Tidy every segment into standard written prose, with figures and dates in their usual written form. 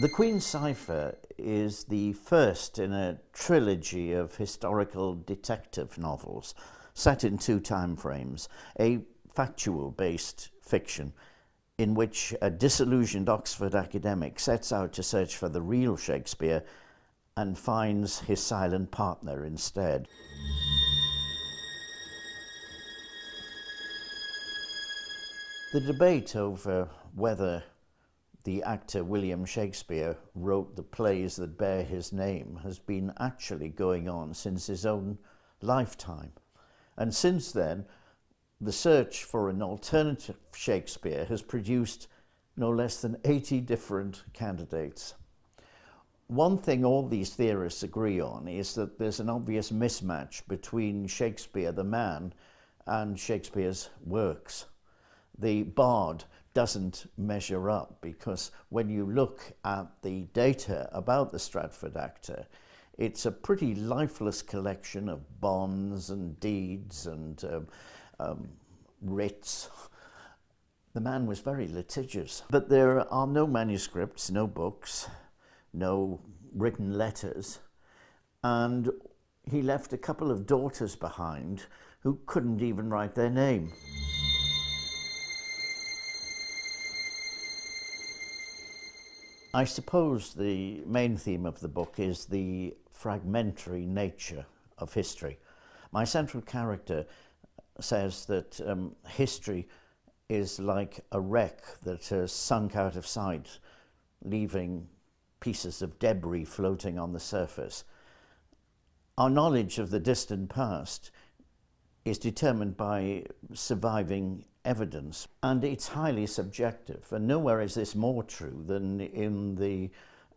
The Queen's Cipher is the first in a trilogy of historical detective novels set in two time frames, a factual-based fiction in which a disillusioned Oxford academic sets out to search for the real Shakespeare and finds his silent partner instead. The debate over whether the actor William Shakespeare wrote the plays that bear his name has been actually going on since his own lifetime. And since then, the search for an alternative Shakespeare has produced no less than 80 different candidates. One thing all these theorists agree on is that there's an obvious mismatch between Shakespeare the man and Shakespeare's works. The bard doesn't measure up, because when you look at the data about the Stratford actor, it's a pretty lifeless collection of bonds and deeds and writs. The man was very litigious, but there are no manuscripts, no books, no written letters, and he left a couple of daughters behind who couldn't even write their name. I suppose the main theme of the book is the fragmentary nature of history. My central character says that history is like a wreck that has sunk out of sight, leaving pieces of debris floating on the surface. Our knowledge of the distant past is determined by surviving evidence, and it's highly subjective, and nowhere is this more true than in the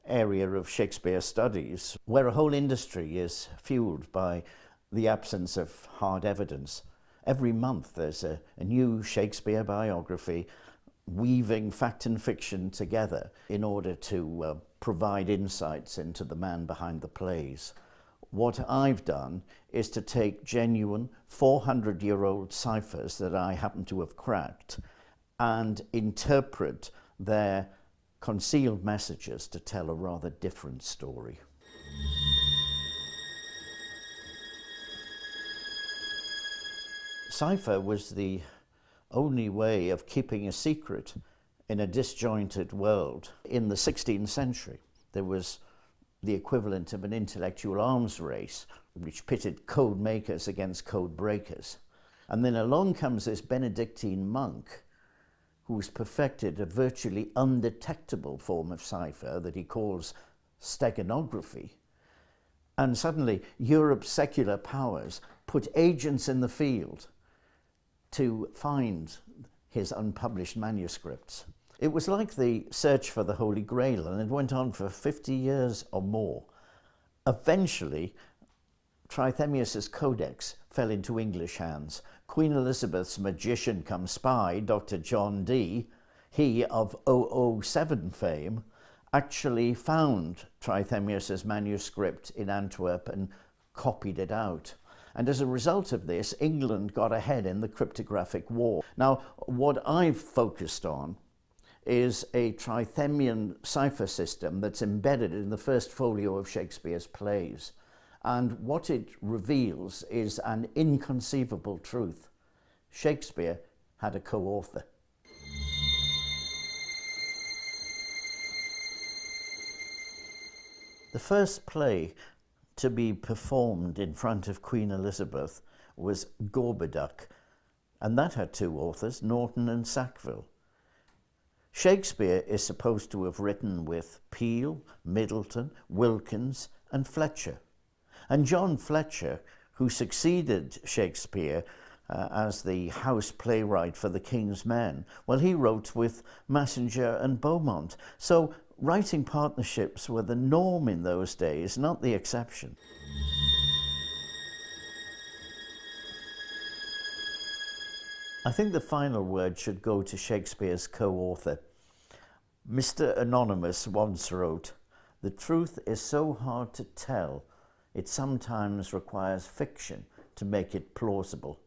area of Shakespeare studies, where a whole industry is fueled by the absence of hard evidence. Every month there's a new Shakespeare biography weaving fact and fiction together in order to provide insights into the man behind the plays. What I've done is to take genuine 400-year-old ciphers that I happen to have cracked and interpret their concealed messages to tell a rather different story. Cipher was the only way of keeping a secret in a disjointed world. In the 16th century, there was the equivalent of an intellectual arms race, which pitted code makers against code breakers. And then along comes this Benedictine monk who's perfected a virtually undetectable form of cipher that he calls steganography. And suddenly Europe's secular powers put agents in the field to find his unpublished manuscripts. It was like the search for the Holy Grail, and it went on for 50 years or more. Eventually, Trithemius's codex fell into English hands. Queen Elizabeth's magician cum spy, Dr. John Dee, he of 007 fame, actually found Trithemius's manuscript in Antwerp and copied it out. And as a result of this, England got ahead in the cryptographic war. Now, what I've focused on is a Trithemian cipher system that's embedded in the first folio of Shakespeare's plays. And what it reveals is an inconceivable truth. Shakespeare had a co-author. The first play to be performed in front of Queen Elizabeth was Gorboduc, and that had two authors, Norton and Sackville. Shakespeare is supposed to have written with Peele, Middleton, Wilkins and Fletcher. And John Fletcher, who succeeded Shakespeare as the house playwright for the King's Men, well, he wrote with Massenger and Beaumont. So writing partnerships were the norm in those days, not the exception. I think the final word should go to Shakespeare's co-author. Mr. Anonymous once wrote, "The truth is so hard to tell, it sometimes requires fiction to make it plausible."